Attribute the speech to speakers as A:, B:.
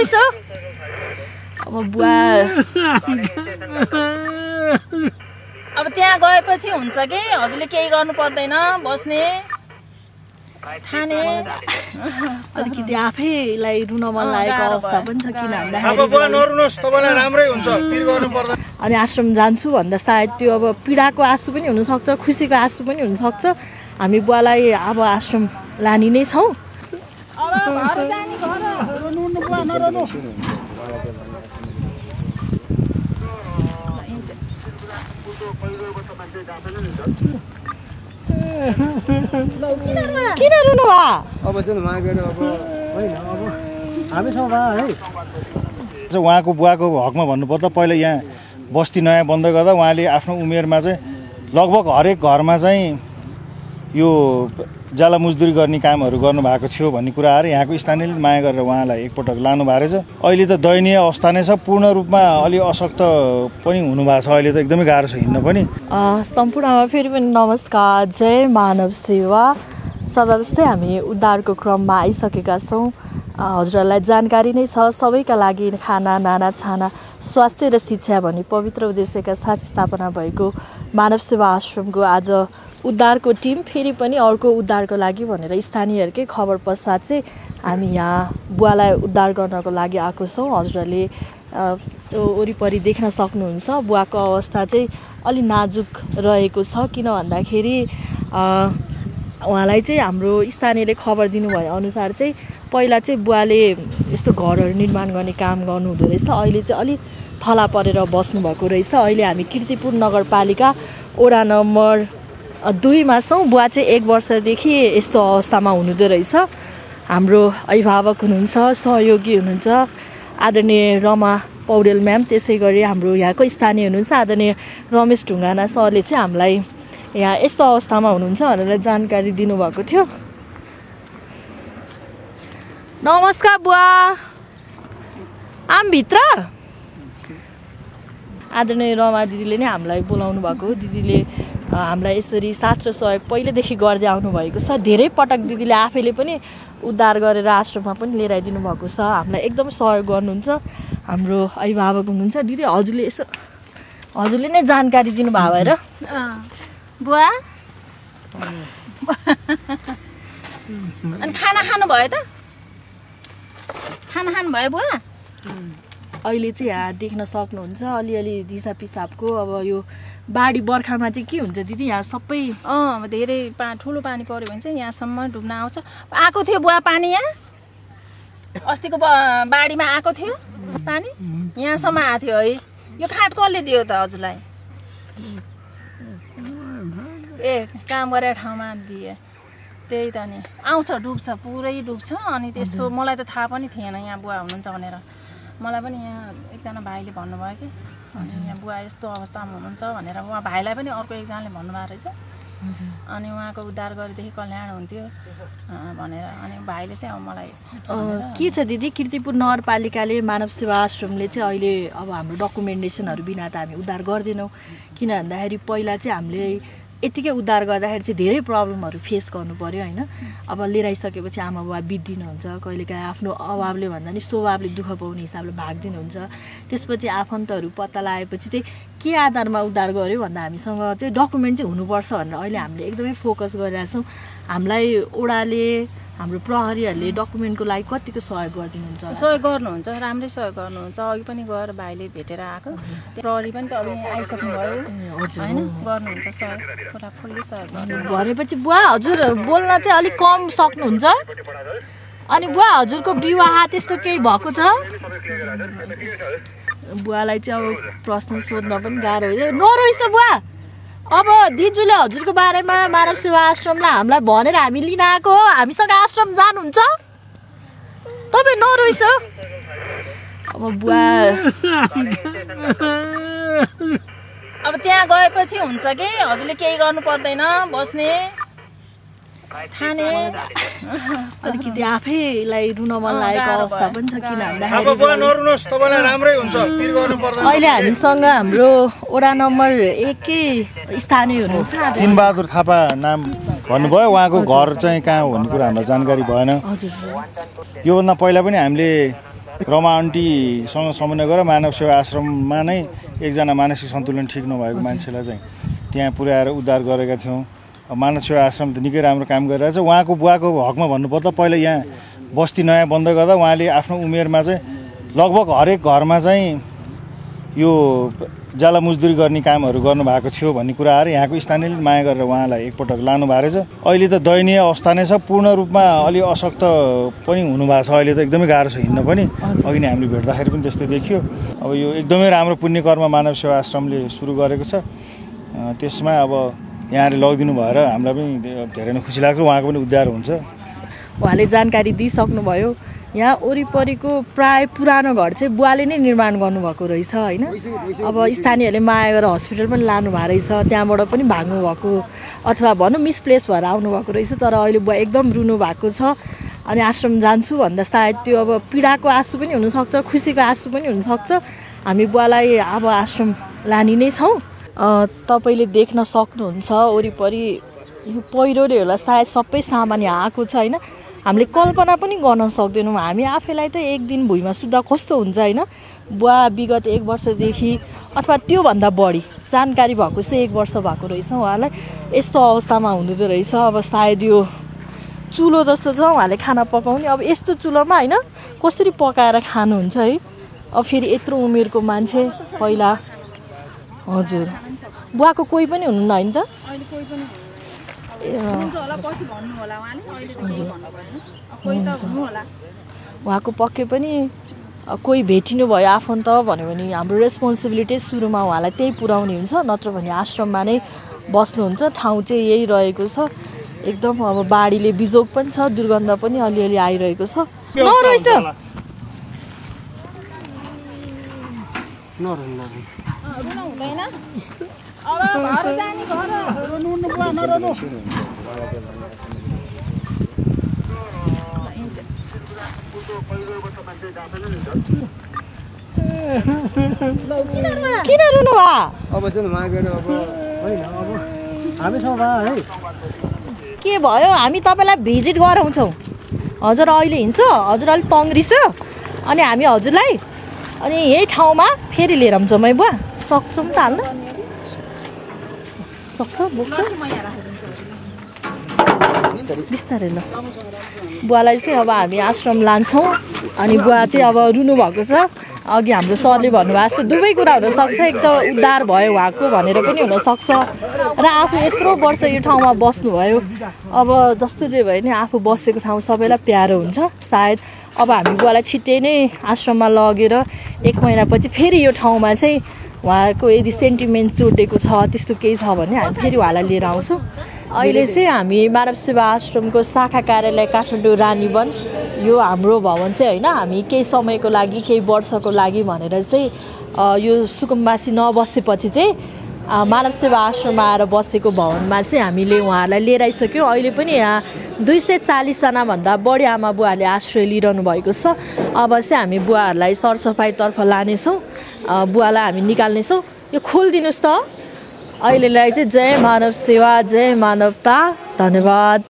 A: नरोइस अब बुवा
B: अब त्यहाँ गएपछि हुन्छ कि हजुरले केही गर्नु पर्दैन बस्ने खाने
A: तर कि त्यो आफैलाई रुन मन लागेको अवस्था पनि छ किन भन्दाखेरि अनि आश्रम जान्छु भन्दा सायद त्यो अब पीडाको आँसु पनि हुनसक्छ खुसीको आँसु पनि हुनसक्छ हामी बुवालाई अब आश्रम लाने नै छौँ किन रुनु भा
C: अब चाहिँ मागेर अब हैन अब हामी छौँ बा है
D: उहाँको बुवाको हकमा भन्नुपर्दा पहिला यहाँ बस्ती नयाँ बन्द गर्दा उहाँले आफ्नो उमेरमा चाहिँ लगभग हरेक घरमा चाहिँ यो जाला मजदुरी गर्ने कामहरू गर्नुभएको थियो भन्ने कुराहरू यहाँको स्थानीयले माया गरेर उहाँलाई एकपटक लानु भएको रहेछ अहिले त दयनीय अवस्था नै छ पूर्ण रूपमा अलि अशक्त पनि हुनुभएको छ अहिले त एकदमै गाह्रो छ हिँड्न पनि
A: सम्पूर्णमा फेरि पनि नमस्कार जय मानव सेवा सदा जस्तै हामी उद्धारको क्रममा आइसकेका छौँ हजुरहरूलाई जानकारी नै छ सबैका लागि खाना नाना छाना स्वास्थ्य र शिक्षा भनी पवित्र उद्देश्यका साथ स्थापना भएको मानव सेवा आश्रमको आज उद्धारको टिम फेरि पनि अर्को उद्धारको लागि भनेर स्थानीयहरूकै खबर पश्चात चाहिँ हामी यहाँ बुवालाई उद्धार गर्नको लागि आएको छौँ हजुरहरूले त्यो वरिपरि देख्न सक्नुहुन्छ बुवाको अवस्था चाहिँ अलि नाजुक रहेको छ किन भन्दाखेरि उहाँलाई चाहिँ हाम्रो स्थानीयले खबर दिनुभए अनुसार चाहिँ पहिला चाहिँ बुवाले यस्तो घरहरू निर्माण गर्ने काम गर्नुहुँदो रहेछ अहिले चाहिँ अलिक थला परेर बस्नुभएको रहेछ अहिले हामी कीर्तिपुर नगरपालिका वडा नम्बर 2 मा छौँ बुवा चाहिँ 1 वर्षदेखि यस्तो अवस्थामा हुनुहुँदो रहेछ हाम्रो अभिभावक हुनुहुन्छ सहयोगी हुनुहुन्छ आदरणीय रमा पौडेल म्याम त्यसै गरी हाम्रो यहाँको स्थानीय हुनुहुन्छ आदरणीय रमेश ढुङ्गाना सरले चाहिँ हामीलाई यहाँ यस्तो अवस्थामा हुनुहुन्छ भनेर जानकारी दिनुभएको थियो नमस्कार बुवा भित्र आदरणीय रमा दिदीले नै हामीलाई बोलाउनु भएको दिदीले हामीलाई यसरी साथ र सहयोग पहिलेदेखि गर्दै आउनुभएको छ धेरै पटक दिदीले आफैले पनि उद्धार गरेर आश्रममा पनि लिएर आइदिनु भएको छ हामीलाई एकदम सहयोग गर्नुहुन्छ हाम्रो अभिभावक हुनुहुन्छ दिदी हजुरले यसो हजुरले नै जानकारी दिनुभयो भएर
B: बुवा अनि खाना खानु भयो त खाना खानु भयो बुवा
A: अहिले चाहिँ यहाँ देख्न सक्नुहुन्छ अलिअलि दिसा पिसाबको अब यो बाढी बर्खामा चाहिँ के हुन्छ दिदी यहाँ सबै
B: धेरै ठुलो पानी पर्यो भने चाहिँ यहाँसम्म डुब्न आउँछ आएको थियो बुवा पानी यहाँ अस्तिको बाढीमा आएको थियो पानी यहाँसम्म आएको थियो है यो खाट कसले दियो त हजुरलाई काम गरेर ठाउँमा दिए त्यही त नि आउँछ डुब्छ पुरै डुब्छ अनि त्यस्तो मलाई त थाहा पनि थिएन यहाँ बुवा हुनुहुन्छ भनेर मलाई पनि यहाँ एकजना भाइले भन्नुभयो कि यहाँ बुवा यस्तो अवस्थामा हुनुहुन्छ भनेर उहाँ भाइलाई पनि अर्को एकजनाले भन्नुभएको रहेछ अनि उहाँको उद्धार गरेदेखि कल्याण हुन्थ्यो भनेर अनि भाइले चाहिँ अब मलाई
A: के छ दिदी कीर्तिपुर नगरपालिकाले मानव सेवा आश्रमले चाहिँ अहिले अब हाम्रो डकुमेन्टेसनहरू बिना त हामी उद्धार गर्दैनौँ किन भन्दाखेरि पहिला चाहिँ हामीले यतिकै उद्धार गर्दाखेरि चाहिँ धेरै प्रब्लमहरू फेस गर्नु पर्यो हैन अब लिएर आइसकेपछि आमा बुवा बित्दिनुहुन्छ कहिलेकाहीँ आफ्नो अभावले भन्दा नि स्वभावले दुःख पाउने हिसाबले भाग्दिनुहुन्छ त्यसपछि आफन्तहरू पत्ता लगाएपछि चाहिँ के आधारमा उद्धार गर्यो भन्दा हामीसँग चाहिँ डकुमेन्ट चाहिँ हुनुपर्छ भनेर अहिले हामीले एकदमै फोकस गरिरहेका छौँ हामीलाई ओडाले हाम्रो प्रहरीहरूले डकुमेन्टको लागि कतिको सहयोग गरिदिनुहुन्छ
B: सहयोग गर्नुहुन्छ राम्रै सहयोग गर्नुहुन्छ अघि पनि गएर भाइले भेटेर आएको प्रहरी पनि त अब आइसक्नु भयो हैन गर्नुहुन्छ सहयोग पुरा फुल्ली सहयोग गर्नुहुन्छ
A: भनेपछि बुवा हजुर बोल्न चाहिँ अलिक कम सक्नुहुन्छ अनि बुवा हजुरको विवाह त्यस्तो केही भएको छ बुवालाई चाहिँ अब प्रश्न सोध्न पनि गाह्रो हुन्छ नरोइस बुवा अब दिजुले हजुरको बारेमा मानव सेवा आश्रमलाई हामीलाई भनेर हामी लिन आएको हो हामीसँग आश्रम जानुहुन्छ तपाईँ नरोइस अब बुवा
B: अब त्यहाँ गएपछि हुन्छ कि हजुरले केही गर्नु पर्दैन बस्ने खाने
A: तर कि त्यो आफैलाई रुन मन लागेको अवस्था पनि छ किन भन्दाखेरि अहिले हामीसँग हाम्रो वडा नम्बर 1 कै स्थानीय हुनुहुन्छ
D: तीनबहादुर थापा नाम भन्नुभयो उहाँको घर चाहिँ कहाँ हो भन्ने कुरा हामीलाई जानकारी भएन योभन्दा पहिला पनि हामीले रमा आन्टीसँग समन्वय गरेर मानव सेवा आश्रममा नै एकजना मानसिक सन्तुलन ठिक नभएको मान्छेलाई चाहिँ त्यहाँ पुर्याएर उद्धार गरेका थियौँ। मानव सेवा आश्रम त निकै राम्रो काम गरिरहेछ। उहाँको बुवाको हकमा भन्नुपर्दा पहिला यहाँ बस्ती नयाँ बन्द गर्दा उहाँले आफ्नो उमेरमा चाहिँ लगभग हरेक घरमा चाहिँ यो जाला मजदुरी गर्ने कामहरू गर्नुभएको थियो भन्ने कुराहरू यहाँको स्थानीयले माया गरेर उहाँलाई एकपटक लानु भएको रहेछ। अहिले त दयनीय अवस्था नै छ, पूर्ण रूपमा अलि अशक्त पनि हुनुभएको छ। अहिले त एकदमै गाह्रो छ हिँड्न पनि। अघि नै हामीले भेट्दाखेरि पनि त्यस्तै देखियो। अब यो एकदमै राम्रो पुण्य कर्म मानव सेवा आश्रमले सुरु गरेको छ। त्यसमा अब यहाँले लगिदिनु भएर हामीलाई पनि धेरै नै खुसी लाग्छ। उहाँको पनि उद्धार हुन्छ।
A: उहाँले जानकारी दिइसक्नुभयो। यहाँ वरिपरिको प्राय पुरानो घर चाहिँ बुवाले नै निर्माण गर्नुभएको रहेछ होइन। अब स्थानीयहरूले माया गरेर हस्पिटल पनि लानु भएको रहेछ, त्यहाँबाट पनि भाग्नु भएको अथवा भनौँ मिसप्लेस भएर आउनुभएको रहेछ। तर अहिले बुवा एकदम रुनु भएको छ। अनि आश्रम जान्छु भन्दा सायद त्यो अब पीडाको आँसु पनि हुनसक्छ, खुसीको आँसु पनि हुनसक्छ। हामी बुवालाई अब आश्रम लाने नै छौँ। तपाईँले देख्न सक्नुहुन्छ वरिपरि यो पहिरोले होला सायद सबै सामान यहाँ आएको छ होइन। हामीले कल्पना पनि गर्न सक्दैनौँ। हामी आफैलाई त एक दिन भुइँमा सुत्दा कस्तो हुन्छ होइन। बुवा विगत 1 वर्षदेखि अथवा त्योभन्दा बढी जानकारी भएको चाहिँ 1 वर्ष भएको रहेछ उहाँलाई यस्तो अवस्थामा हुँदो रहेछ। अब सायद यो चुलो जस्तो छ उहाँले खाना पकाउने, अब यस्तो चुलोमा होइन कसरी पकाएर खानुहुन्छ है। अब फेरि यत्रो उमेरको मान्छे पहिला। हजुर बुवाको कोही पनि हुनुहुन्न होइन त? उहाँको पक्कै पनि कोही भेटिनु भयो आफन्त भन्यो भने हाम्रो रेस्पोन्सिबिलिटी सुरुमा उहाँलाई त्यही पुर्याउने हुन्छ, नत्र भने आश्रममा नै बस्नुहुन्छ। ठाउँ चाहिँ यही रहेको छ। एकदम अब बाढीले बिजोग पनि छ, दुर्गन्ध पनि अलिअलि आइरहेको छ। नरहेछ किन रुनु भा?
C: अब चाहिँ मागेर अब होइन अब हामी छौँ है।
A: के भयो? हामी तपाईँलाई भिजिट गराउँछौँ। हजुर अहिले हिँड्छ, हजुर अलिक तङ्ग्रिछ अनि हामी हजुरलाई अनि यही ठाउँमा फेरि लिएर आउँछौँ है बुवा। सक्छौँ त हाल्न? सक्छ बोक्छ बिस्तारै ल। बुवालाई चाहिँ अब हामी आश्रम लान्छौँ। अनि बुवा चाहिँ अब रुनु भएको छ। अघि हाम्रो सरले भन्नुभएको जस्तो दुवै कुरा हुनसक्छ। एकदम उद्धार भयो उहाँको भनेर पनि हुनसक्छ र आफू यत्रो वर्ष यो ठाउँमा बस्नुभयो। अब जस्तो जे भयो नि आफू बसेको ठाउँ सबैलाई प्यारो हुन्छ सायद। अब हामी बुवालाई छिट्टै नै आश्रममा लगेर 1 महिनापछि फेरि यो ठाउँमा चाहिँ उहाँको यदि सेन्टिमेन्ट जोडिएको छ त्यस्तो केही छ भने हामी फेरि उहाँलाई लिएर आउँछौँ। अहिले चाहिँ हामी मानव सेवा आश्रमको शाखा कार्यालय काठमाडौँ रानीवन यो हाम्रो भवन चाहिँ होइन हामी केही समयको लागि केही वर्षको लागि भनेर चाहिँ यो सुकुम्बासी नबसेपछि चाहिँ मानव सेवा आश्रममा आएर बसेको भवनमा चाहिँ हामीले उहाँहरूलाई लिएर आइसक्यौँ। अहिले पनि यहाँ 240 जनाभन्दा बढी आमा बुवाहरूले आश्रय लिइरहनु भएको छ। अब चाहिँ हामी बुवाहरूलाई सरसफाइतर्फ लानेछौँ, बुवालाई हामी निकाल्नेछौँ। यो खोलिदिनुहोस् त। अहिलेलाई चाहिँ जय मानव सेवा, जय मानवता। धन्यवाद।